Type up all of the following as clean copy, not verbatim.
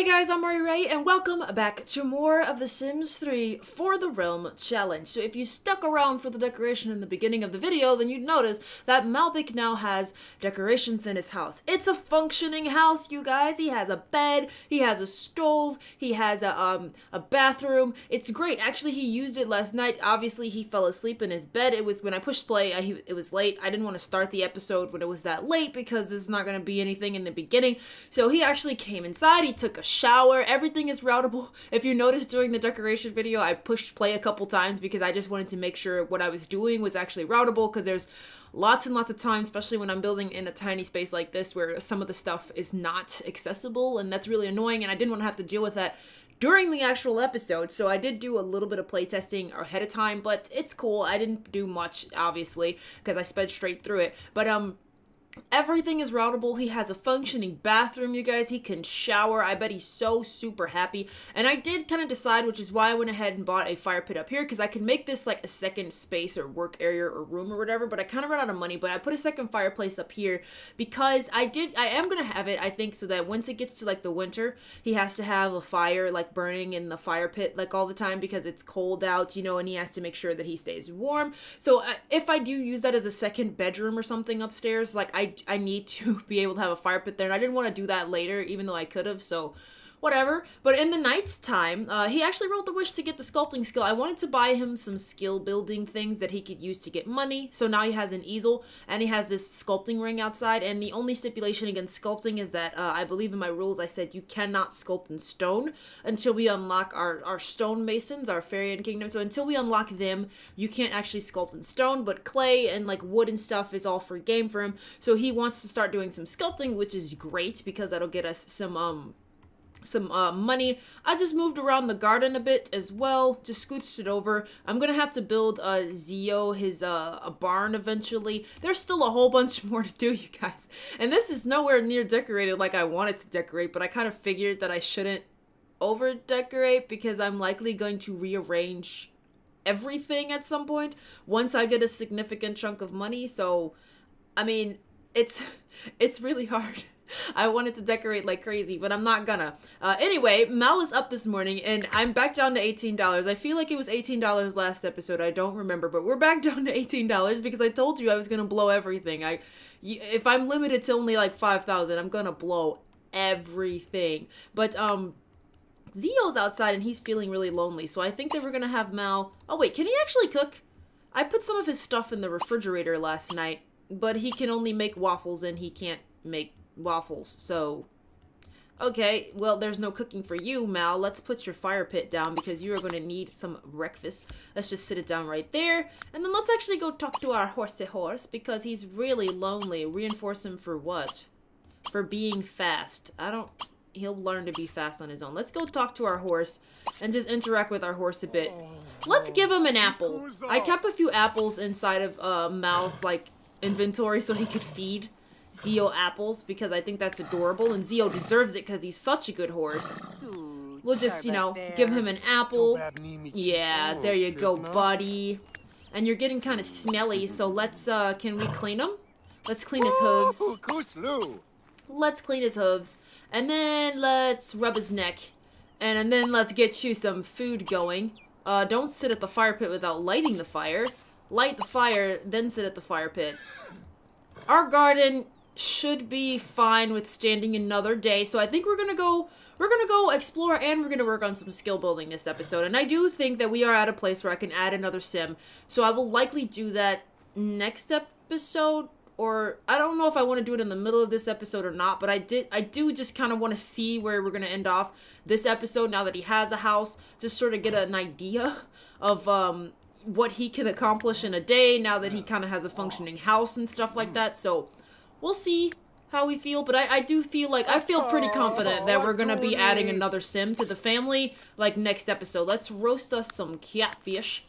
Hey guys, I'm Ray, and welcome back to more of The Sims 3 For the Realm Challenge. So if you stuck around for the decoration in the beginning of the video, then you'd notice that Malbec now has decorations in his house. It's a functioning house, you guys. He has a bed, he has a stove, he has a bathroom. It's great. Actually, he used it last night. Obviously, he fell asleep in his bed. It was when I pushed play, it was late. I didn't want to start the episode when it was that late because there's not going to be anything in the beginning. So he actually came inside, he took a shower, everything is routable. If you noticed during the decoration video, I pushed play a couple times because I just wanted to make sure what I was doing was actually routable, because there's lots and lots of times, especially when I'm building in a tiny space like this, where some of the stuff is not accessible, and that's really annoying, and I didn't want to have to deal with that during the actual episode. So I did do a little bit of playtesting ahead of time, but it's cool. I didn't do much, obviously, because I sped straight through it, but everything is routable. He has a functioning bathroom, you guys. He can shower. I bet he's so super happy. And I did kind of decide, which is why I went ahead and bought a fire pit up here, because I can make this like a second space or work area or room or whatever, but I kind of ran out of money. But I put a second fireplace up here because I am going to have it, I think, so that once it gets to like the winter, he has to have a fire like burning in the fire pit like all the time because it's cold out, you know, and he has to make sure that he stays warm. So if I do use that as a second bedroom or something upstairs, like I need to be able to have a fire pit there, and I didn't want to do that later, even though I could have, so whatever. But in the night's time, he actually rolled the wish to get the sculpting skill. I wanted to buy him some skill building things that he could use to get money. So now he has an easel, and he has this sculpting ring outside, and the only stipulation against sculpting is that I believe in my rules I said you cannot sculpt in stone until we unlock our stone masons, our Fairy Kingdom. So until we unlock them, you can't actually sculpt in stone, but clay and like wood and stuff is all free game for him. So he wants to start doing some sculpting, which is great because that'll get us some money. I just moved around the garden a bit as well, just scooched it over. I'm gonna have to build Zio his a barn eventually. There's still a whole bunch more to do, you guys, and this is nowhere near decorated like I wanted to decorate, but I kind of figured that I shouldn't over decorate because I'm likely going to rearrange everything at some point once I get a significant chunk of money. So I mean, it's really hard. I wanted to decorate like crazy, but I'm not gonna. Anyway, Mal is up this morning, and I'm back down to $18. I feel like it was $18 last episode. I don't remember, but we're back down to $18 because I told you I was gonna blow everything. If I'm limited to only like 5,000, I'm gonna blow everything. But Zio's outside, and he's feeling really lonely, so I think that we're gonna have Mal. Oh wait, can he actually cook? I put some of his stuff in the refrigerator last night, but he can only make waffles, and he can't make waffles. So okay, well, there's no cooking for you, Mal. Let's put your fire pit down because you are going to need some breakfast. Let's just sit it down right there, and then let's actually go talk to our horse because he's really lonely. Reinforce him for what? For being fast. He'll learn to be fast on his own. Let's go talk to our horse and just interact with our horse a bit. Let's give him an apple. I kept a few apples inside of Mal's like inventory so he could feed Zio apples because I think that's adorable, and Zio deserves it because he's such a good horse. We'll just, you know, give him an apple. Yeah, there you go, buddy. And you're getting kind of smelly, so let's, can we clean him? Let's clean his hooves. Let's clean his hooves. And then let's rub his neck. And then let's get you some food going. Don't sit at the fire pit without lighting the fire. Light the fire, then sit at the fire pit. Our garden should be fine withstanding another day, so I think we're gonna go explore, and we're gonna work on some skill building this episode. And I do think that we are at a place where I can add another sim, so I will likely do that next episode, or I don't know if I want to do it in the middle of this episode or not, but I do just kind of want to see where we're gonna end off this episode now that he has a house, just sort of get an idea of what he can accomplish in a day now that he kind of has a functioning house and stuff like that. So we'll see how we feel, but I do feel like, I feel pretty confident that we're gonna be adding another sim to the family, like next episode. Let's roast us some catfish.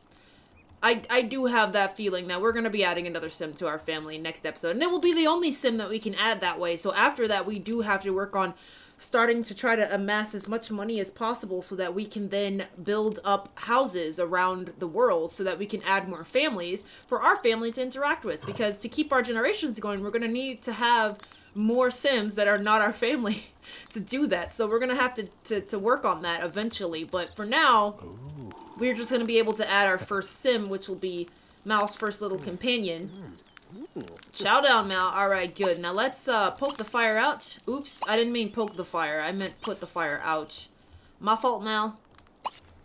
I do have that feeling that we're gonna be adding another sim to our family next episode, and it will be the only sim that we can add that way. So after that, we do have to work on starting to try to amass as much money as possible so that we can then build up houses around the world so that we can add more families for our family to interact with. Because to keep our generations going, we're going to need to have more Sims that are not our family to do that. So we're gonna have to work on that eventually. But for now, we're just gonna be able to add our first Sim, which will be Mal's first little companion. Chow down, Mal. Alright, good. Now let's poke the fire out. Oops, I didn't mean poke the fire. I meant put the fire out. My fault, Mal.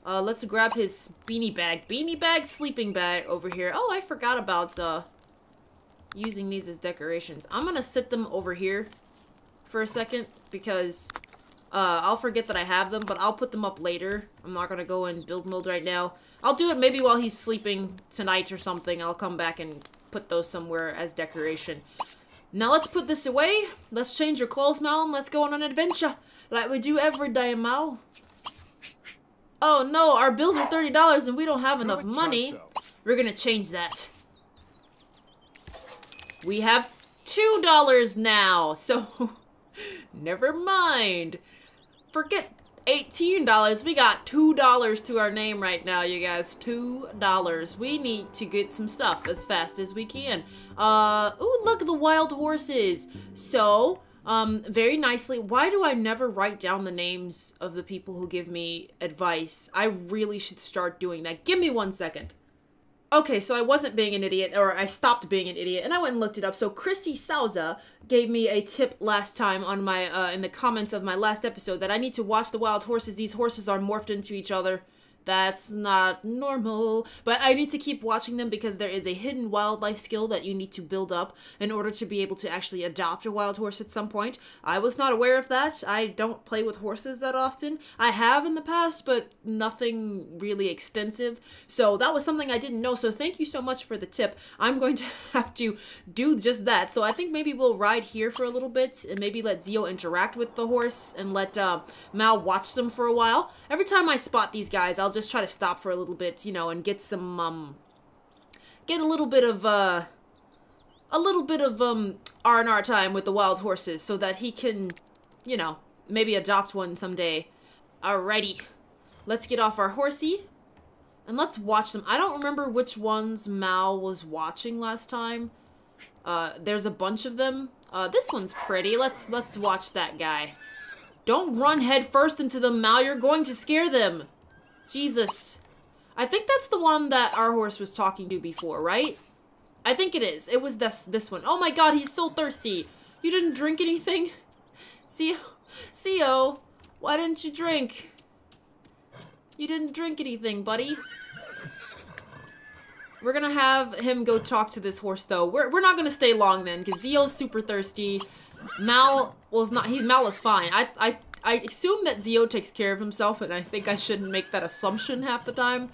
Let's grab his beanie bag, sleeping bag over here. Oh, I forgot about using these as decorations. I'm gonna sit them over here for a second because I'll forget that I have them, but I'll put them up later. I'm not gonna go in build mode right now. I'll do it maybe while he's sleeping tonight or something. I'll come back and put those somewhere as decoration. Now let's put this away. Let's change your clothes, Mal, and let's go on an adventure like we do every day, Mal. Oh no, our bills are $30 and we don't have enough money. We're gonna change that. We have $2 now, so never mind. Forget $18. We got $2 to our name right now, you guys. $2. We need to get some stuff as fast as we can. Ooh, look at the wild horses. So, very nicely. Why do I never write down the names of the people who give me advice? I really should start doing that. Give me 1 second. Okay, so I wasn't being an idiot, or I stopped being an idiot, and I went and looked it up. So Chrissy Souza gave me a tip last time on my, in the comments of my last episode that I need to watch the wild horses. These horses are morphed into each other. That's not normal. But I need to keep watching them because there is a hidden wildlife skill that you need to build up in order to be able to actually adopt a wild horse at some point. I was not aware of that. I don't play with horses that often. I have in the past, but nothing really extensive. So that was something I didn't know. So thank you so much for the tip. I'm going to have to do just that. So I think maybe we'll ride here for a little bit and maybe let Zio interact with the horse and let Mal watch them for a while. Every time I spot these guys, I'll just try to stop for a little bit, you know, and get some, get a little bit of R&R time with the wild horses so that he can, you know, maybe adopt one someday. Alrighty. Let's get off our horsey and let's watch them. I don't remember which ones Mal was watching last time. There's a bunch of them. This one's pretty. Let's watch that guy. Don't run head first into them, Mal. You're going to scare them. Jesus. I think that's the one that our horse was talking to before, right? I think it is. It was this one. Oh my god, he's so thirsty. You didn't drink anything? Theo, why didn't you drink? You didn't drink anything, buddy. We're gonna have him go talk to this horse, though. We're not gonna stay long then, because Zio's super thirsty. Mal was not. Mal is fine. I assume that Zio takes care of himself, and I think I shouldn't make that assumption half the time.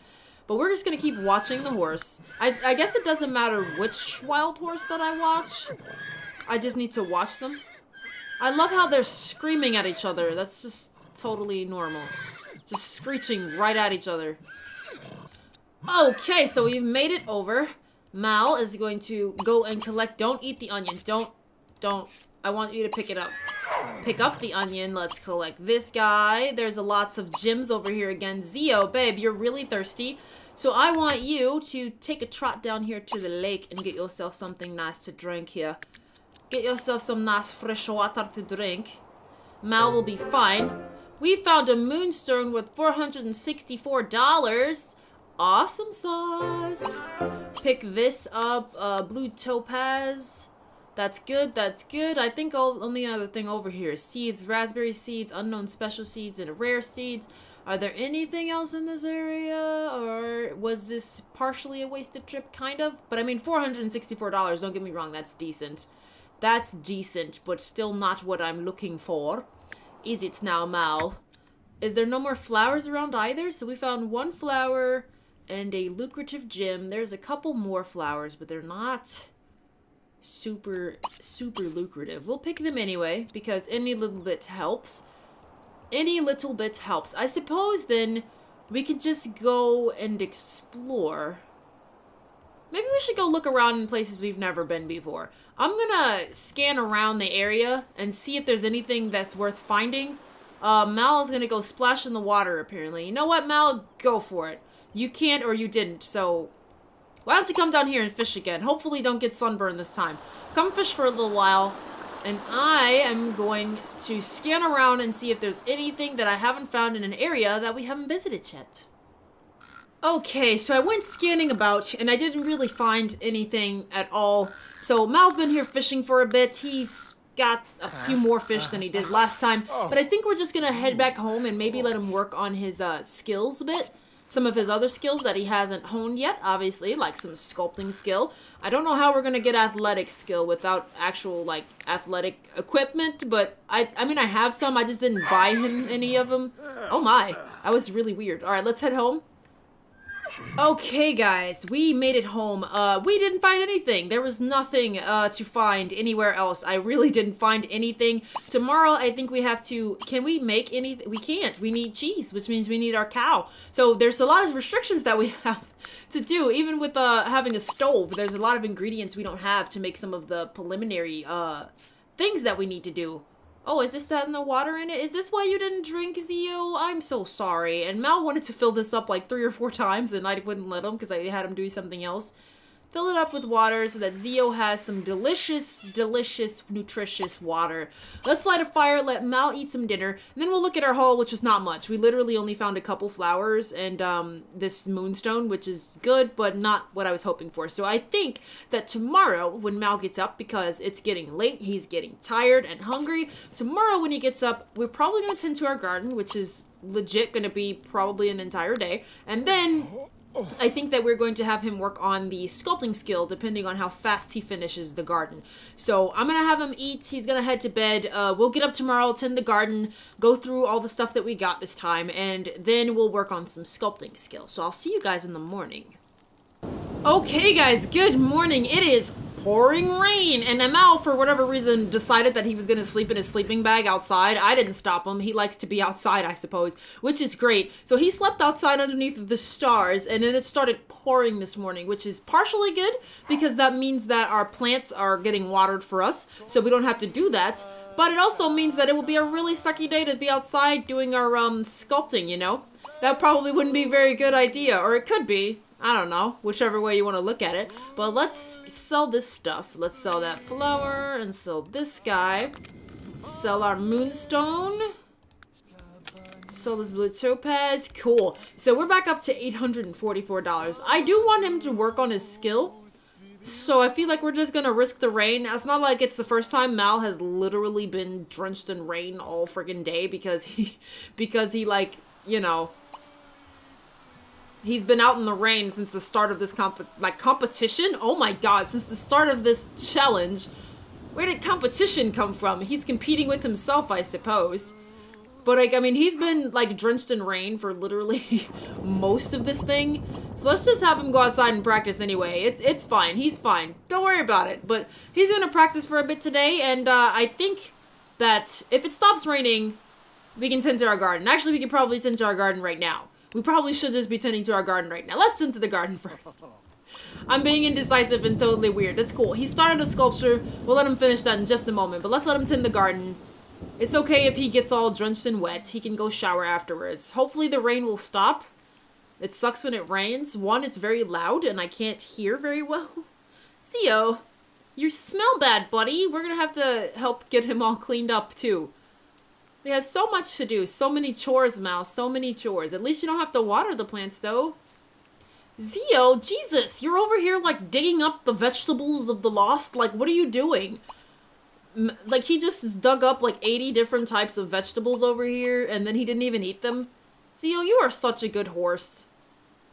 But we're just gonna keep watching the horse. I guess it doesn't matter which wild horse that I watch. I just need to watch them. I love how they're screaming at each other. That's just totally normal. Just screeching right at each other. Okay, so we've made it over. Mal is going to go and collect. Don't eat the onion. Don't. I want you to pick it up. Pick up the onion. Let's collect this guy. There's lots of gems over here again. Zio, babe, you're really thirsty. So I want you to take a trot down here to the lake and get yourself something nice to drink here. Get yourself some nice fresh water to drink. Mal will be fine. We found a moonstone worth $464. Awesome sauce. Pick this up. Blue topaz. That's good, that's good. I think only other thing over here is seeds, raspberry seeds, unknown special seeds, and rare seeds. Are there anything else in this area? Or was this partially a wasted trip? Kind of. But I mean, $464, don't get me wrong, that's decent. That's decent, but still not what I'm looking for. Is it now, Mal? Is there no more flowers around either? So we found one flower and a lucrative gem. There's a couple more flowers, but they're not super lucrative. We'll pick them anyway because any little bit helps. Any little bit helps. I suppose then we could just go and explore. Maybe we should go look around in places we've never been before. I'm gonna scan around the area and see if there's anything that's worth finding. Mal is gonna go splash in the water apparently. You know what, Mal? Go for it. You can't or you didn't, so why don't you come down here and fish again? Hopefully don't get sunburned this time. Come fish for a little while. And I am going to scan around and see if there's anything that I haven't found in an area that we haven't visited yet. Okay, so I went scanning about and I didn't really find anything at all. So Mal's been here fishing for a bit. He's got a few more fish than he did last time. But I think we're just gonna head back home and maybe let him work on his skills a bit. Some of his other skills that he hasn't honed yet, obviously, like some sculpting skill. I don't know how we're gonna get athletic skill without actual, like, athletic equipment, but I mean, I have some, I just didn't buy him any of them. Oh my, that was really weird. Alright, let's head home. Okay, guys, we made it home. We didn't find anything. There was nothing to find anywhere else. I really didn't find anything. Tomorrow, I think we have to... Can we make anything? We can't. We need cheese, which means we need our cow. So there's a lot of restrictions that we have to do. Even with having a stove, there's a lot of ingredients we don't have to make some of the preliminary things that we need to do. Oh, is this has no water in it? Is this why you didn't drink, Zio? I'm so sorry. And Mal wanted to fill this up like 3 or 4 times and I wouldn't let him because I had him doing something else. Fill it up with water so that Zio has some delicious, delicious, nutritious water. Let's light a fire, let Mal eat some dinner, and then we'll look at our haul, which was not much. We literally only found a couple flowers and this moonstone, which is good, but not what I was hoping for. So I think that tomorrow, when Mal gets up, because it's getting late, he's getting tired and hungry, tomorrow when he gets up, we're probably going to tend to our garden, which is legit going to be probably an entire day, and then... I think that we're going to have him work on the sculpting skill depending on how fast he finishes the garden. So I'm going to have him eat. He's going to head to bed. We'll get up tomorrow, tend the garden, go through all the stuff that we got this time, and then we'll work on some sculpting skills. So I'll see you guys in the morning. Okay, guys, good morning. It is pouring rain, and Amal, for whatever reason, decided that he was going to sleep in his sleeping bag outside. I didn't stop him. He likes to be outside, I suppose, which is great. So he slept outside underneath the stars, and then it started pouring this morning, which is partially good, because that means that our plants are getting watered for us, so we don't have to do that. But it also means that it will be a really sucky day to be outside doing our sculpting, you know? That probably wouldn't be a very good idea, or it could be. I don't know, whichever way you want to look at it. But let's sell this stuff. Let's sell that flower and sell this guy. Sell our moonstone. Sell this blue topaz. Cool. So we're back up to $844. I do want him to work on his skill. So I feel like we're just going to risk the rain. It's not like it's the first time Mal has literally been drenched in rain all friggin' day because he like, you know... He's been out in the rain since the start of this competition. Oh my god, since the start of this challenge. Where did competition come from? He's competing with himself, I suppose. But like, I mean, he's been like drenched in rain for literally most of this thing. So let's just have him go outside and practice anyway. It's fine. He's fine. Don't worry about it. But he's gonna practice for a bit today, and I think that if it stops raining, we can tend to our garden. Actually, we can probably tend to our garden right now. We probably should just be tending to our garden right now. Let's tend to the garden first. I'm being indecisive and totally weird. That's cool. He started a sculpture. We'll let him finish that in just a moment. But let's let him tend the garden. It's okay if he gets all drenched and wet. He can go shower afterwards. Hopefully the rain will stop. It sucks when it rains. One, it's very loud and I can't hear very well. Theo, you smell bad, buddy. We're going to have to help get him all cleaned up too. We have so much to do. So many chores, Mal. So many chores. At least you don't have to water the plants, though. Zio, Jesus, you're over here, like, digging up the vegetables of the lost? Like, what are you doing? Like, he just dug up, like, 80 different types of vegetables over here, and then he didn't even eat them? Zio, you are such a good horse.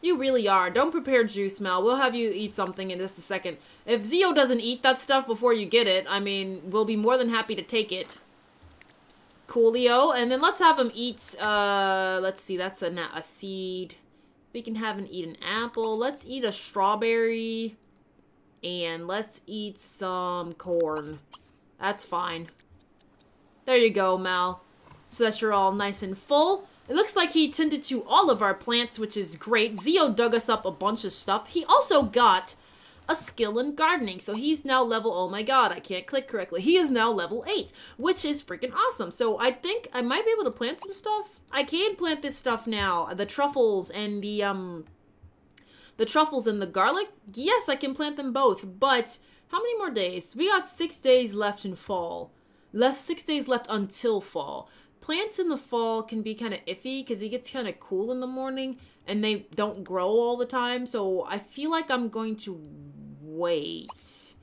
You really are. Don't prepare juice, Mal. We'll have you eat something in just a second. If Zio doesn't eat that stuff before you get it, I mean, we'll be more than happy to take it. Coolio, and then let's have him eat, let's see, that's a seed. We can have him eat an apple. Let's eat a strawberry, and let's eat some corn. That's fine. There you go, Mal. So that you're all nice and full. It looks like he tended to all of our plants, which is great. Zio dug us up a bunch of stuff. He also got a skill in gardening. So he's now level, oh my god, I can't click correctly. He is now level 8, which is freaking awesome. So I think I might be able to plant some stuff. I can plant this stuff now. The truffles and the truffles and the garlic. Yes, I can plant them both. But how many more days? We got 6 days left in fall. Left 6 days left until fall. Plants in the fall can be kind of iffy because it gets kind of cool in the morning and they don't grow all the time. So I feel like I'm going to wait.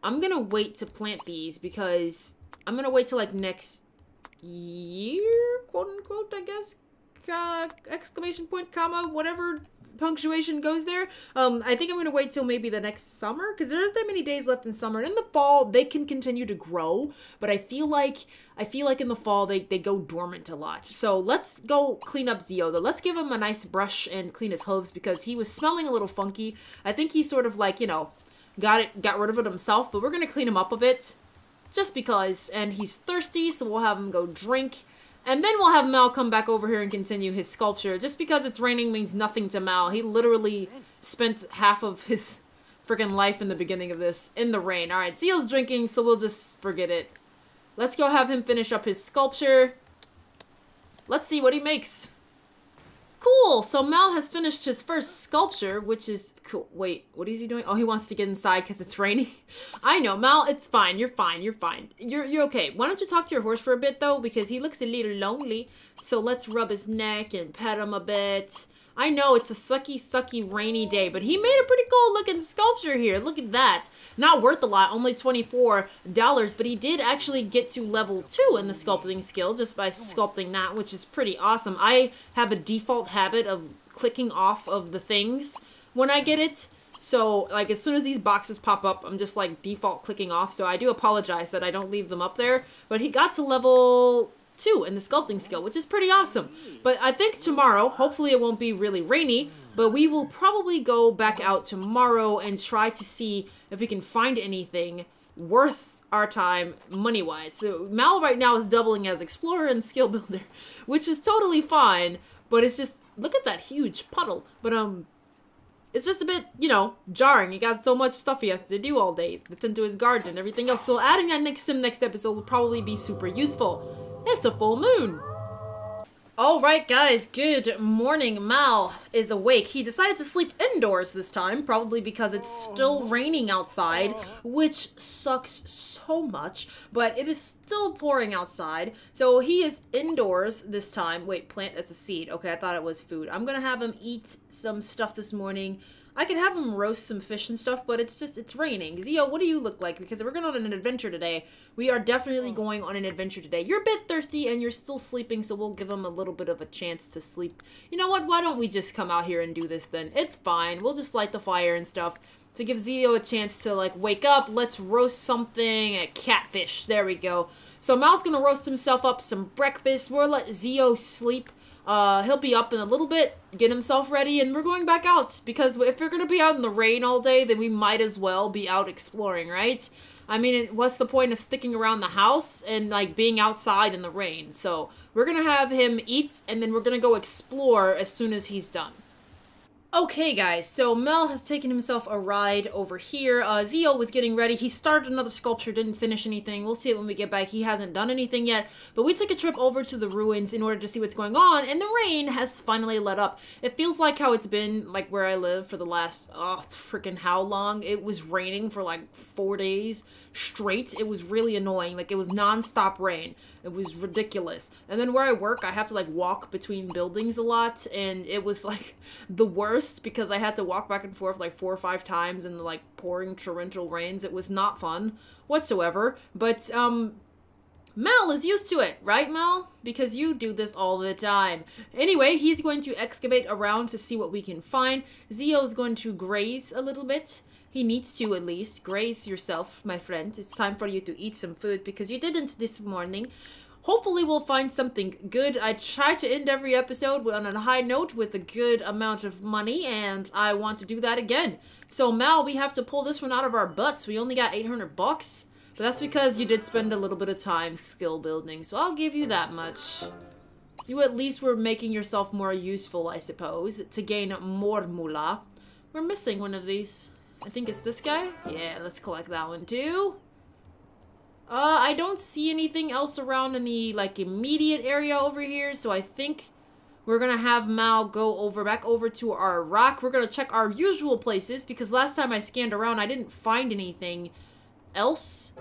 I'm going to wait to plant these because I'm going to wait till like next year, quote unquote, I guess. Exclamation point, comma, whatever punctuation goes there. I think I'm going to wait till maybe the next summer because there aren't that many days left in summer. And in the fall, they can continue to grow, but I feel like in the fall they go dormant a lot. So let's go clean up Zio though. Let's give him a nice brush and clean his hooves because he was smelling a little funky. I think he sort of like, you know, got rid of it himself, but we're going to clean him up a bit just because. And he's thirsty, so we'll have him go drink. And then we'll have Mal come back over here and continue his sculpture. Just because it's raining means nothing to Mal. He literally spent half of his freaking life in the beginning of this in the rain. All right, Zio's drinking, so we'll just forget it. Let's go have him finish up his sculpture. Let's see what he makes. Cool, so Mal has finished his first sculpture, which is cool. Wait, what is he doing? Oh, he wants to get inside because it's raining. I know, Mal, it's fine. You're fine. You're fine. You're okay. Why don't you talk to your horse for a bit, though? Because he looks a little lonely. So let's rub his neck and pet him a bit. I know it's a sucky, rainy day, but he made a pretty cool looking sculpture here. Look at that. Not worth a lot, only $24, but he did actually get to level 2 in the sculpting skill just by sculpting that, which is pretty awesome. I have a default habit of clicking off of the things when I get it. So, like, as soon as these boxes pop up, I'm just, like, default clicking off. So I do apologize that I don't leave them up there. But he got to level 2 in the sculpting skill, which is pretty awesome. But I think tomorrow, hopefully it won't be really rainy, but we will probably go back out tomorrow and try to see if we can find anything worth our time money-wise. So Mal right now is doubling as explorer and skill builder, which is totally fine, but it's just, look at that huge puddle. But it's just a bit, you know, jarring. He got so much stuff he has to do all day. Tend to his garden and everything else. So adding that next episode will probably be super useful. It's a full moon. All right, guys, good morning. Mal is awake. He decided to sleep indoors this time, probably because it's still raining outside, which sucks so much, but it is still pouring outside. So he is indoors this time. Wait, plant, that's a seed. Okay, I thought it was food. I'm gonna have him eat some stuff this morning. I could have him roast some fish and stuff, but it's raining. Zio, what do you look like? Because we're going on an adventure today. We are definitely going on an adventure today. You're a bit thirsty and you're still sleeping, so we'll give him a little bit of a chance to sleep. You know what? Why don't we just come out here and do this then? It's fine. We'll just light the fire and stuff to give Zio a chance to, like, wake up. Let's roast something. A catfish. There we go. So Mal's going to roast himself up some breakfast. We'll let Zio sleep. He'll be up in a little bit, get himself ready, and we're going back out. Because if we're going to be out in the rain all day, then we might as well be out exploring, right? I mean, what's the point of sticking around the house and, like, being outside in the rain? So we're going to have him eat, and then we're going to go explore as soon as he's done. Okay, guys, so Mel has taken himself a ride over here. Zio was getting ready. He started another sculpture, didn't finish anything. We'll see it when we get back. He hasn't done anything yet, but we took a trip over to the ruins in order to see what's going on, and the rain has finally let up. It feels like how it's been, like, where I live for the last, freaking how long? It was raining for, like, 4 days straight. It was really annoying. Like, it was non-stop rain. It was ridiculous. And then where I work, I have to, like, walk between buildings a lot, and it was, like, the worst because I had to walk back and forth, like, 4 or 5 times in the, like, pouring torrential rains. It was not fun whatsoever, but, Mel is used to it, right, Mel? Because you do this all the time. Anyway, he's going to excavate around to see what we can find. Zio's going to graze a little bit. He needs to, at least. Graze yourself, my friend. It's time for you to eat some food because you didn't this morning. Hopefully we'll find something good. I try to end every episode on a high note with a good amount of money, and I want to do that again. So, Mal, we have to pull this one out of our butts. We only got 800 bucks. But that's because you did spend a little bit of time skill building, so I'll give you that much. You at least were making yourself more useful, I suppose, to gain more moolah. We're missing one of these. I think it's this guy. Yeah, let's collect that one too. I don't see anything else around in the, like, immediate area over here, so I think we're gonna have Mal go back over to our rock. We're gonna check our usual places, because last time I scanned around, I didn't find anything else.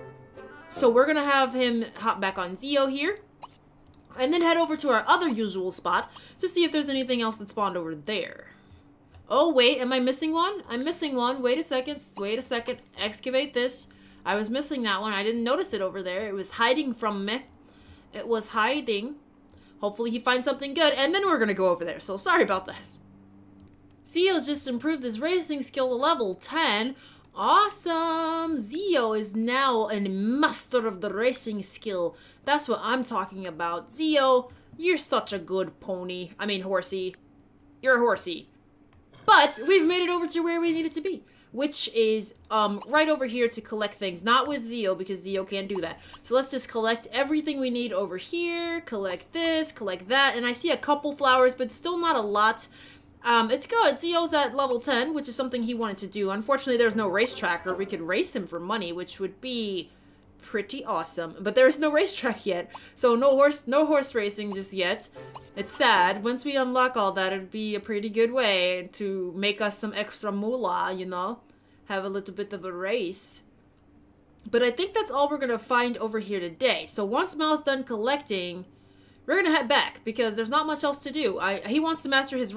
So we're gonna have him hop back on Zeo here. And then head over to our other usual spot to see if there's anything else that spawned over there. Oh, wait, am I missing one? I'm missing one. Wait a second. Wait a second. Excavate this. I was missing that one. I didn't notice it over there. It was hiding from me. It was hiding. Hopefully he finds something good, and then we're gonna go over there. So sorry about that. Zeo's just improved his racing skill to level 10. Awesome! Zeo is now a master of the racing skill. That's what I'm talking about. Zeo, you're such a good pony. I mean, horsey. You're a horsey. But we've made it over to where we need it to be, which is right over here to collect things. Not with Zeo, because Zeo can't do that. So let's just collect everything we need over here. Collect this, collect that. And I see a couple flowers, but still not a lot. It's good. Zeo's at level 10, which is something he wanted to do. Unfortunately, there's no racetrack, or we could race him for money, which would be pretty awesome. But there's no racetrack yet, so no horse racing just yet. It's sad. Once we unlock all that, it'd be a pretty good way to make us some extra moolah, you know? Have a little bit of a race. But I think that's all we're gonna find over here today. So once Mal's done collecting, we're gonna head back because there's not much else to do. He wants to master his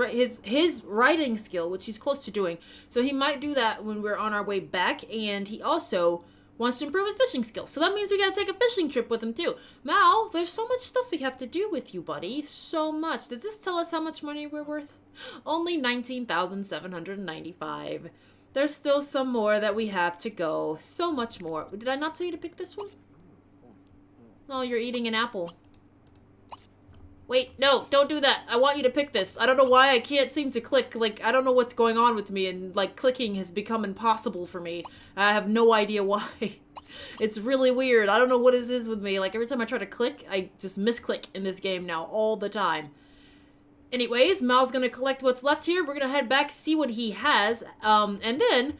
riding skill, which he's close to doing. So he might do that when we're on our way back, and he also wants to improve his fishing skill. So that means we gotta take a fishing trip with him too. Mal, there's so much stuff we have to do with you, buddy. So much. Does this tell us how much money we're worth? Only 19,795. There's still some more that we have to go. So much more. Did I not tell you to pick this one? Oh, you're eating an apple. Wait, no, don't do that. I want you to pick this. I don't know why I can't seem to click. Like, I don't know what's going on with me, and, like, clicking has become impossible for me. I have no idea why. It's really weird. I don't know what it is with me. Like, every time I try to click, I just misclick in this game now all the time. Anyways, Mal's gonna collect what's left here. We're gonna head back, see what he has, and then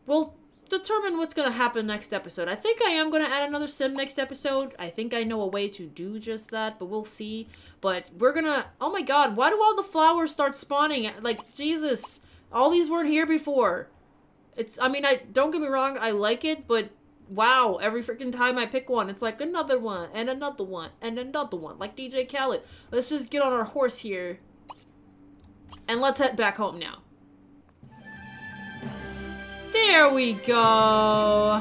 we'll determine what's going to happen next episode. I think I am going to add another sim next episode. I think I know a way to do just that, but we'll see. But we're going to... Oh my god, why do all the flowers start spawning? Like, Jesus. All these weren't here before. It's... I mean, don't get me wrong, I like it, but... Wow, every freaking time I pick one, it's like another one, and another one, and another one. Like DJ Khaled. Let's just get on our horse here. And let's head back home now. There we go.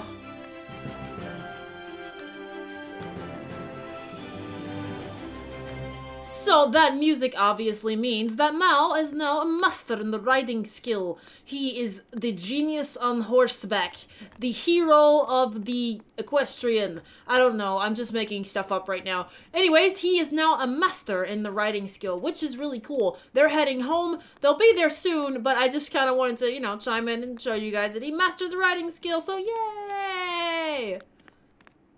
So that music obviously means that Mal is now a master in the riding skill. He is the genius on horseback, the hero of the equestrian. I don't know, I'm just making stuff up right now. Anyways, he is now a master in the riding skill, which is really cool. They're heading home. They'll be there soon, but I just kind of wanted to, you know, chime in and show you guys that he mastered the riding skill, so yay!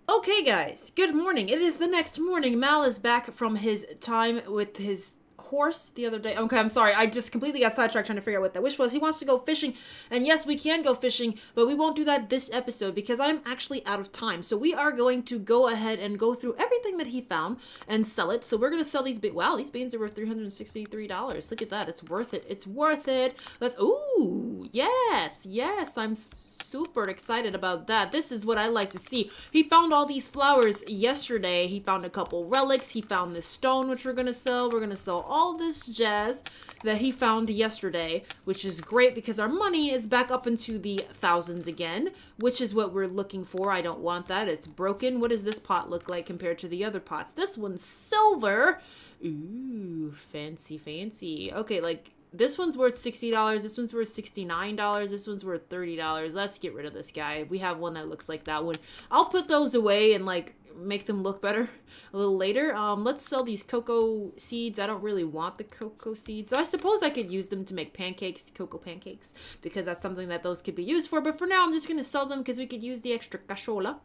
Okay guys, good morning. It is the next morning. Mal is back from his time with his horse the other day. Okay, I'm sorry. I just completely got sidetracked trying to figure out what that wish was. He wants to go fishing. And yes, we can go fishing, but we won't do that this episode because I'm actually out of time. So we are going to go ahead and go through everything that he found and sell it. So we're going to sell these beans. Wow, these beans are worth $363. Look at that. It's worth it. It's worth it. Let's, ooh, yes, yes. I'm super excited about that. This is what I like to see. He found all these flowers yesterday. He found a couple relics. He found this stone, which we're going to sell. We're going to sell all this jazz that he found yesterday, which is great because our money is back up into the thousands again, which is what we're looking for. I don't want that. It's broken. What does this pot look like compared to the other pots? This one's silver. Ooh, fancy, fancy. Okay, like, this one's worth $60, this one's worth $69, this one's worth $30. Let's get rid of this guy. We have one that looks like that one. I'll put those away and, like, make them look better a little later. Let's sell these cocoa seeds. I don't really want the cocoa seeds. So I suppose I could use them to make pancakes, cocoa pancakes, because that's something that those could be used for. But for now, I'm just going to sell them because we could use the extra cachola.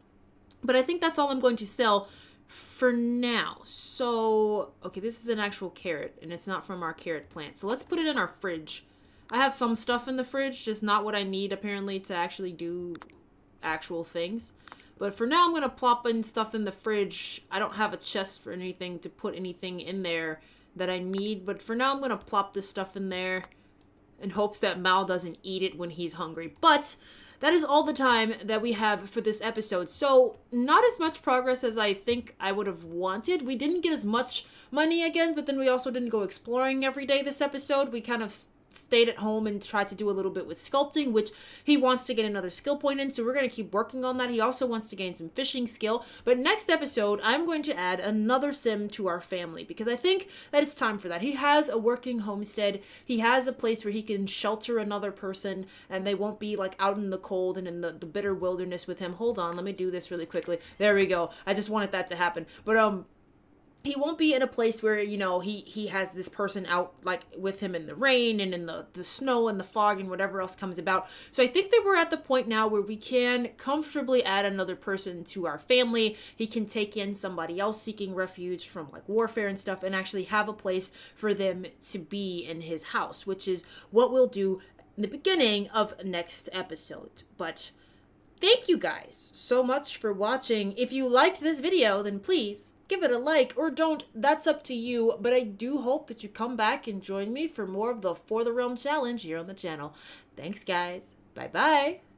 But I think that's all I'm going to sell for now. So, okay, this is an actual carrot, and it's not from our carrot plant. So let's put it in our fridge. I have some stuff in the fridge, just not what I need, apparently, to actually do actual things. But for now, I'm going to plop in stuff in the fridge. I don't have a chest for anything to put anything in there that I need. But for now, I'm going to plop this stuff in there. in hopes that Mal doesn't eat it when he's hungry. But that is all the time that we have for this episode. So not as much progress as I think I would have wanted. We didn't get as much money again, but then we also didn't go exploring every day this episode. We kind of stayed at home and tried to do a little bit with sculpting, which he wants to get another skill point in, so we're going to keep working on that. He also wants to gain some fishing skill, but next episode I'm going to add another sim to our family, because I think that it's time for that. He has a working homestead, he has a place where he can shelter another person, and they won't be like out in the cold and in the bitter wilderness with him. Hold on, let me do this really quickly. There we go. I just wanted that to happen. But he won't be in a place where, you know, he has this person out like with him in the rain and in the snow and the fog and whatever else comes about. So I think that we're at the point now where we can comfortably add another person to our family. He can take in somebody else seeking refuge from like warfare and stuff, and actually have a place for them to be in his house, which is what we'll do in the beginning of next episode. But thank you guys so much for watching. If you liked this video, then please give it a like, or don't. That's up to you. But I do hope that you come back and join me for more of the For the Realm challenge here on the channel. Thanks, guys. Bye-bye.